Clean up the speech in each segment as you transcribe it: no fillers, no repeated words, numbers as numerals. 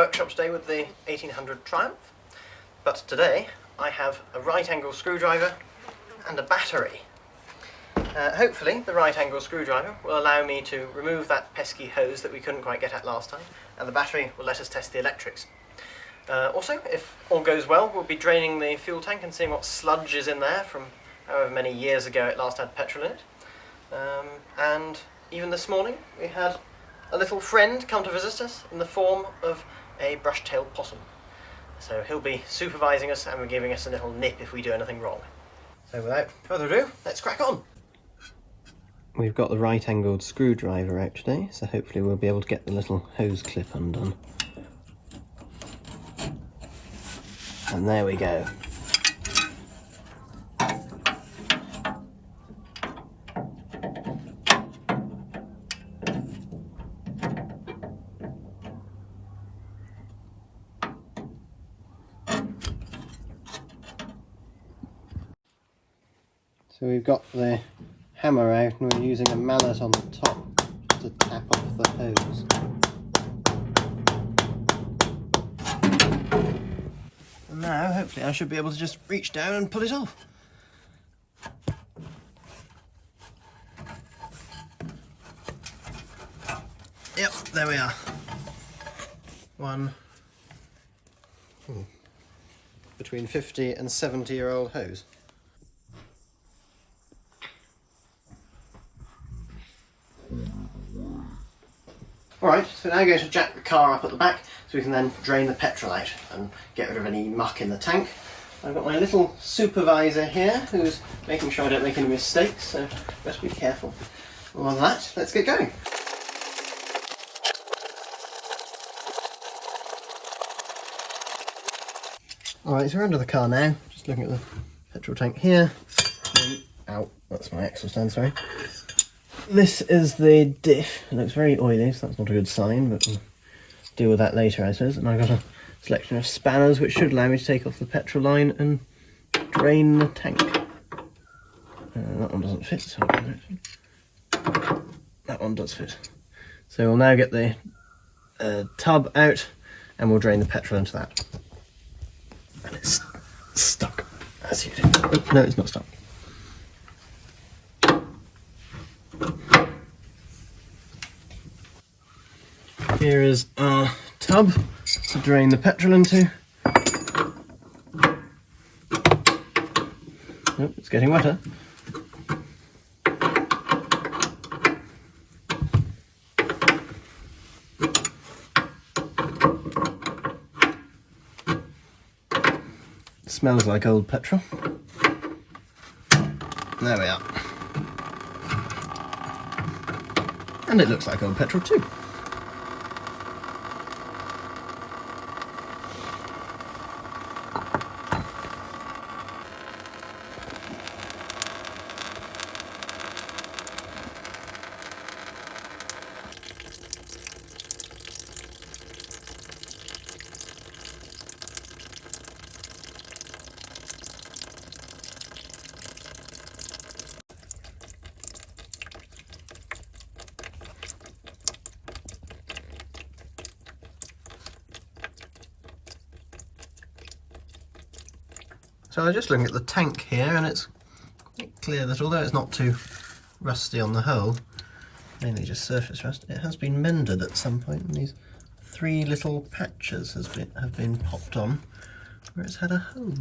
workshop today with the 1800 Triumph, but today I have a right angle screwdriver and a battery. Hopefully the right angle screwdriver will allow me to remove that pesky hose that we couldn't quite get at last time, and the battery will let us test the electrics. Also, if all goes well, we'll be draining the fuel tank and seeing what sludge is in there from however many years ago it last had petrol in it. And even this morning we had a little friend come to visit us in the form of a brush-tailed possum. So he'll be supervising us and giving us a little nip if we do anything wrong. So without further ado, let's crack on! We've got the right-angled screwdriver out today, so hopefully we'll be able to get the little hose clip undone. And there we go. So we've got the hammer out and we're using a mallet on the top to tap off the hose. And now hopefully I should be able to just reach down and pull it off. Yep, there we are. One between 50 and 70-year-old hose. Alright, so now I'm going to jack the car up at the back so we can then drain the petrol out and get rid of any muck in the tank. I've got my little supervisor here who's making sure I don't make any mistakes, so best be careful. Well, on that, let's get going. Alright, so we're under the car now, just looking at the petrol tank here. Ow, that's my axle stand, sorry. This is the diff. It looks very oily, so that's not a good sign, but we'll deal with that later, I suppose. And I've got a selection of spanners which should allow me to take off the petrol line and drain the tank. That one doesn't fit, so that one does fit. So we'll now get the tub out and we'll drain the petrol into that. And it's stuck, as you do. Oh, no, it's not stuck. Here is our tub to drain the petrol into. Oh, it's getting wetter. It smells like old petrol. There we are. And it looks like old petrol too. So I'm just looking at the tank here, and it's quite clear that although it's not too rusty on the hull, mainly just surface rust, it has been mended at some point, and these three little patches have been popped on where it's had a hole.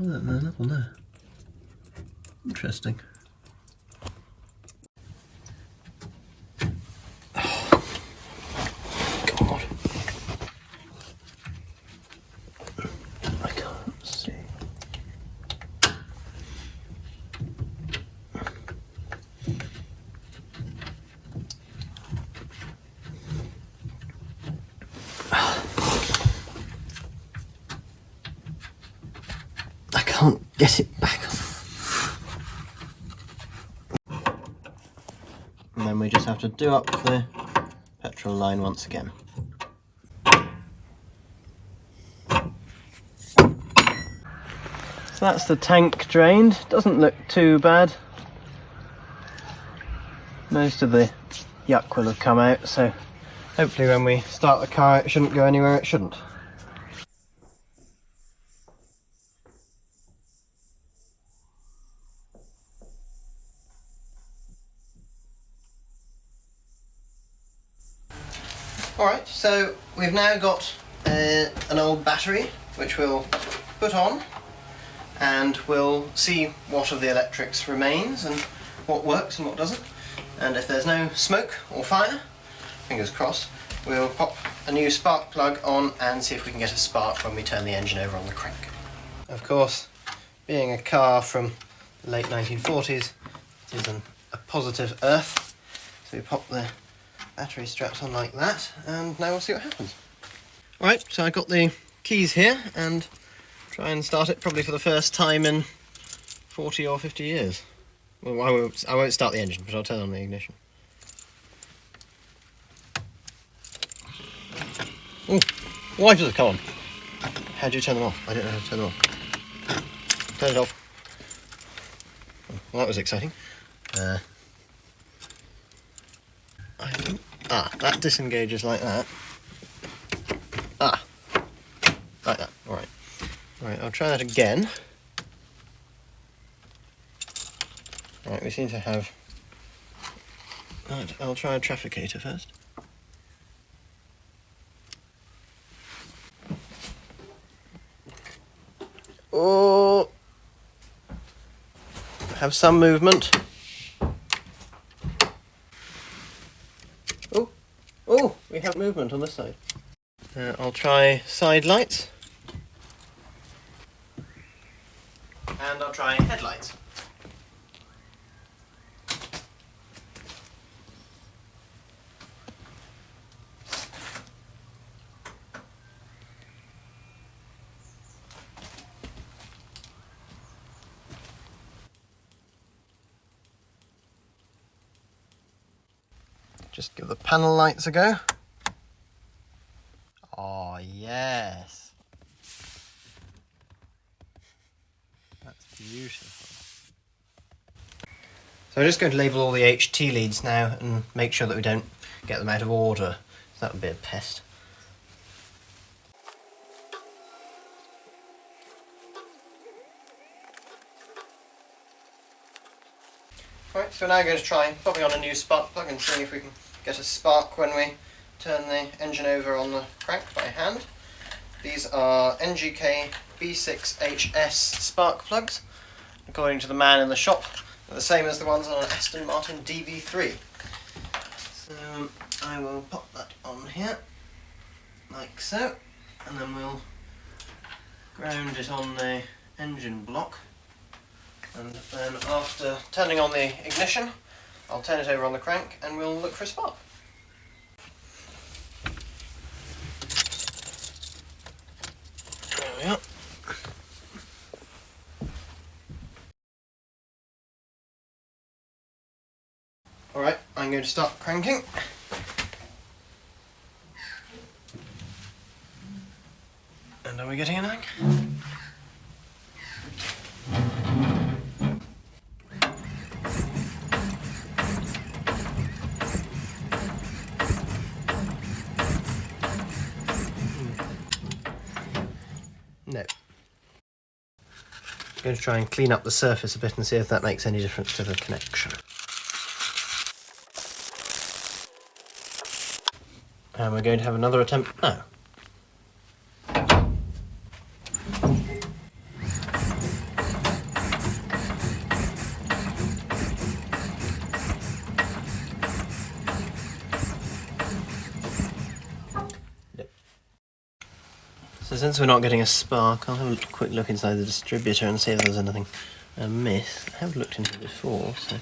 Oh, that level there. Interesting. Can't get it back off. And then we just have to do up the petrol line once again. So that's the tank drained. Doesn't look too bad. Most of the yuck will have come out, so Hopefully when we start the car it shouldn't go anywhere it shouldn't. Alright, so we've now got an old battery which we'll put on, and we'll see what of the electrics remains and what works and what doesn't. And if there's no smoke or fire, fingers crossed, we'll pop a new spark plug on and see if we can get a spark when we turn the engine over on the crank. Of course, being a car from the late 1940s, it is a positive earth, so we pop the battery straps on like that, and now we'll see what happens. Alright, so I got the keys here and try and start it probably for the first time in 40 or 50 years. Well, I won't start the engine, but I'll turn on the ignition. Oh, wipers have come on. How do you turn them off? I don't know how to turn them off. Turn it off. Well, that was exciting. That disengages like that. Like that. Alright. Alright, I'll try that again. Right, we seem to have... Right, I'll try a trafficator first. Oh! Have some movement. Oh! Oh! We have movement on this side. I'll try side lights. And I'll try headlights. Just give the panel lights a go. Oh, yes. That's beautiful. So I'm just going to label all the HT leads now and make sure that we don't get them out of order. So that would be a pest. Right, so we're now going to try popping on a new spark plug and seeing if we can get a spark when we turn the engine over on the crank by hand. These are NGK B6HS spark plugs. According to the man in the shop, they're the same as the ones on an Aston Martin DB3. So I will pop that on here, like so, and then we'll ground it on the engine block. And then after turning on the ignition, I'll turn it over on the crank and we'll look for a spark. There we are. Alright, I'm going to start cranking. And are we getting anything? No. I'm going to try and clean up the surface a bit and see if that makes any difference to the connection. And we're going to have another attempt now. So since we're not getting a spark, I'll have a quick look inside the distributor and see if there's anything amiss. I have looked in here before, so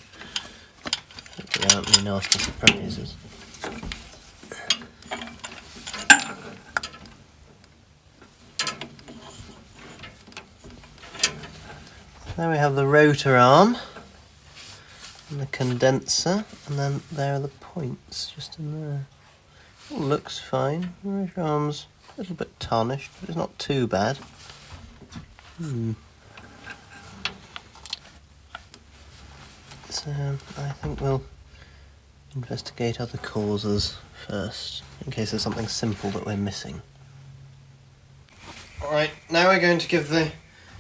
hopefully there aren't any nasty surprises. There we have the rotor arm and the condenser, and then there are the points just in there. It looks fine. The rotor arm's a little bit tarnished, but it's not too bad. So I think we'll investigate other causes first, in case there's something simple that we're missing. Alright, now we're going to give the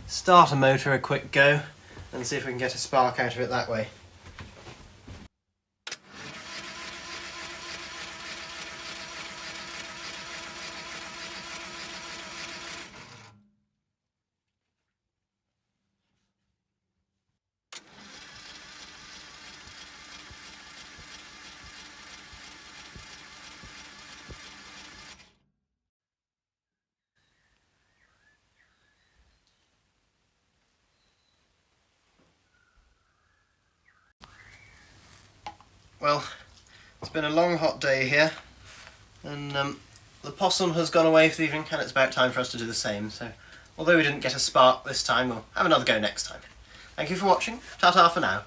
starter motor a quick go and see if we can get a spark out of it that way. Well, it's been a long hot day here, and the possum has gone away for the evening, and it's about time for us to do the same, so although we didn't get a spark this time, we'll have another go next time. Thank you for watching, ta-ta for now.